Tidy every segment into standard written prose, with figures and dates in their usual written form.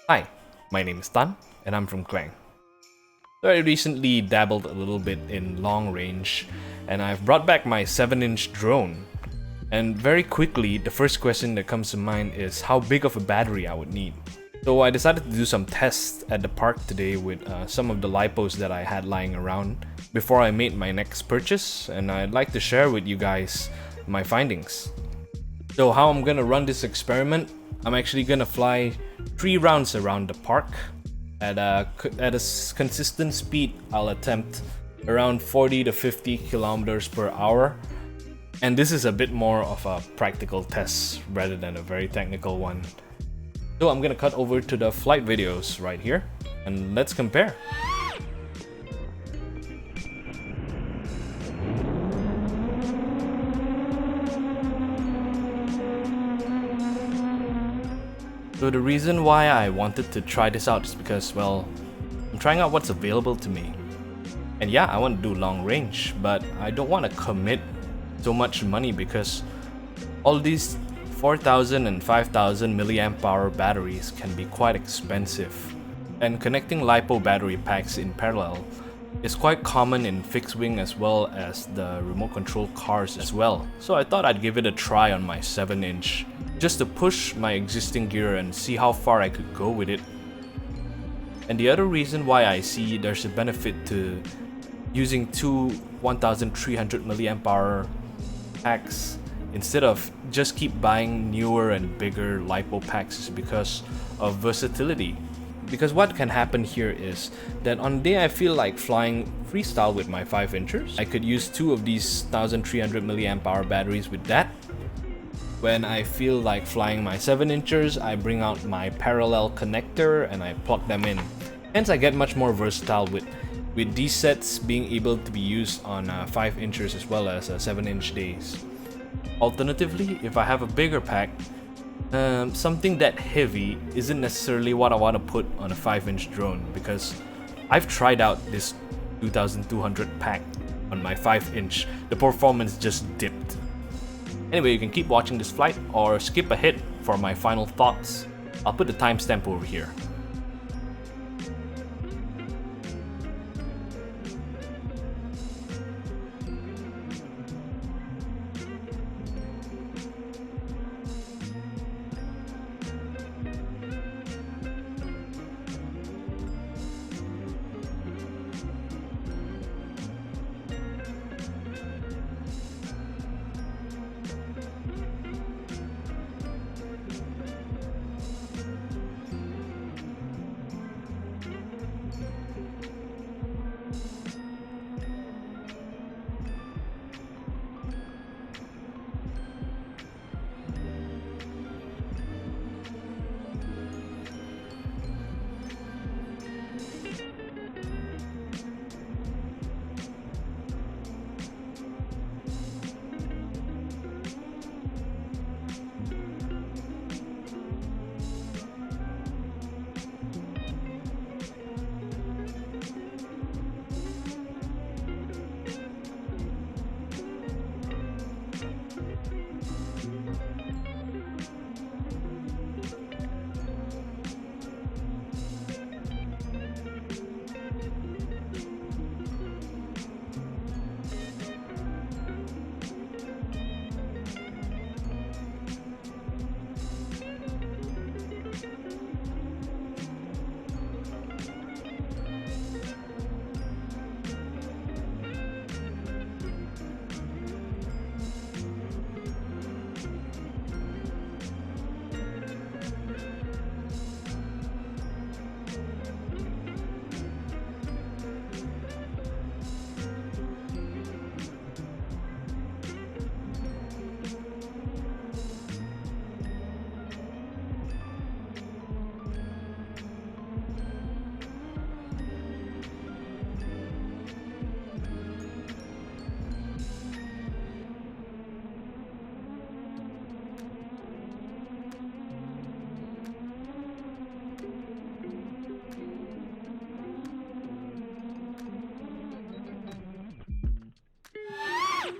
Hi, my name is Tan, and I'm from Klang. So I recently dabbled a little bit in long range, and I've brought back my 7-inch drone. And very quickly, the first question that comes to mind is how big of a battery I would need. So I decided to do some tests at the park today with some of the lipos that I had lying around before I made my next purchase, and I'd like to share with you guys my findings. So how I'm gonna run this experiment, I'm actually gonna fly 3 rounds around the park. At a consistent speed, I'll attempt around 40 to 50 kilometers per hour. And this is a bit more of a practical test rather than a very technical one. So I'm gonna cut over to the flight videos right here, and let's compare. So the reason why I wanted to try this out is because, well, I'm trying out what's available to me. And yeah, I want to do long range, but I don't want to commit so much money because all these 4000 and 5000 milliamp hour batteries can be quite expensive. And connecting lipo battery packs in parallel is quite common in fixed wing as well as the remote control cars as well. So I thought I'd give it a try on my 7-inch just to push my existing gear and see how far I could go with it. And the other reason why I see there's a benefit to using two 1300 milliamp hour packs instead of just keep buying newer and bigger lipo packs is because of versatility. Because what can happen here is that on the day I feel like flying freestyle with my 5-inchers, I could use 2 of these 1300 milliamp hour batteries with that. When I feel like flying my 7-inchers, I bring out my parallel connector and I plug them in. Hence I get much more versatile with these sets being able to be used on 5-inchers as well as 7-inch days. Alternatively, if I have a bigger pack, something that heavy isn't necessarily what I want to put on a 5-inch drone because I've tried out this 2200 pack on my 5-inch. The performance just dipped. Anyway, you can keep watching this flight or skip ahead for my final thoughts. I'll put the timestamp over here.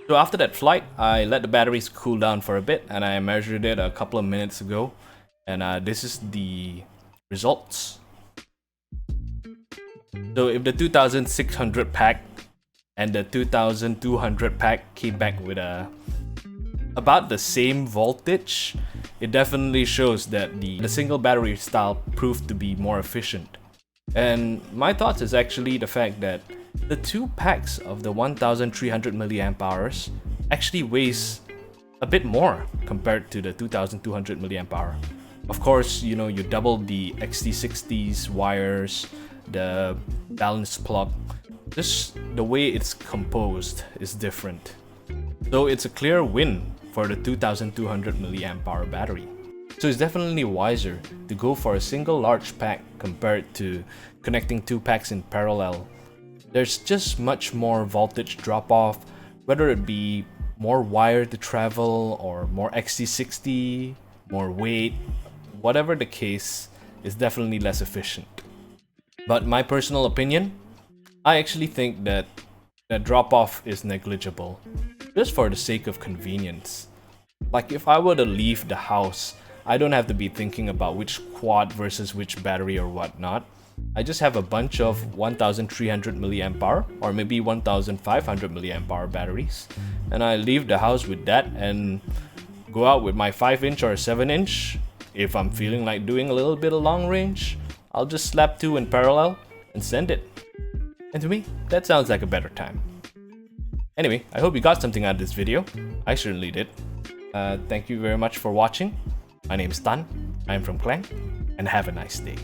So after that flight, I let the batteries cool down for a bit and I measured it a couple of minutes ago. And this is the results. So if the 2600 pack and the 2200 pack came back with about the same voltage, it definitely shows that the single battery style proved to be more efficient. And my thoughts is actually the fact that the two packs of the 1300 milliamp hours actually weighs a bit more compared to the 2200 milliamp hour. Of course, you know, you double the XT60's wires, the balance plug. Just the way it's composed is different. So it's a clear win for the 2200 milliamp hour battery. So it's definitely wiser to go for a single large pack compared to connecting two packs in parallel. There's just much more voltage drop off, whether it be more wire to travel or more XT60, more weight, whatever the case, is definitely less efficient. But my personal opinion, I actually think that the drop off is negligible, just for the sake of convenience. Like if I were to leave the house, I don't have to be thinking about which quad versus which battery or whatnot. I just have a bunch of 1300 milliamp hour or maybe 1500 milliamp hour batteries, and I leave the house with that and go out with my 5-inch or 7-inch. If I'm feeling like doing a little bit of long range, I'll just slap two in parallel and send it. And to me, that sounds like a better time. Anyway, I hope you got something out of this video. I certainly did. Thank you very much for watching. My name is Tan, I'm from Klang, and have a nice day.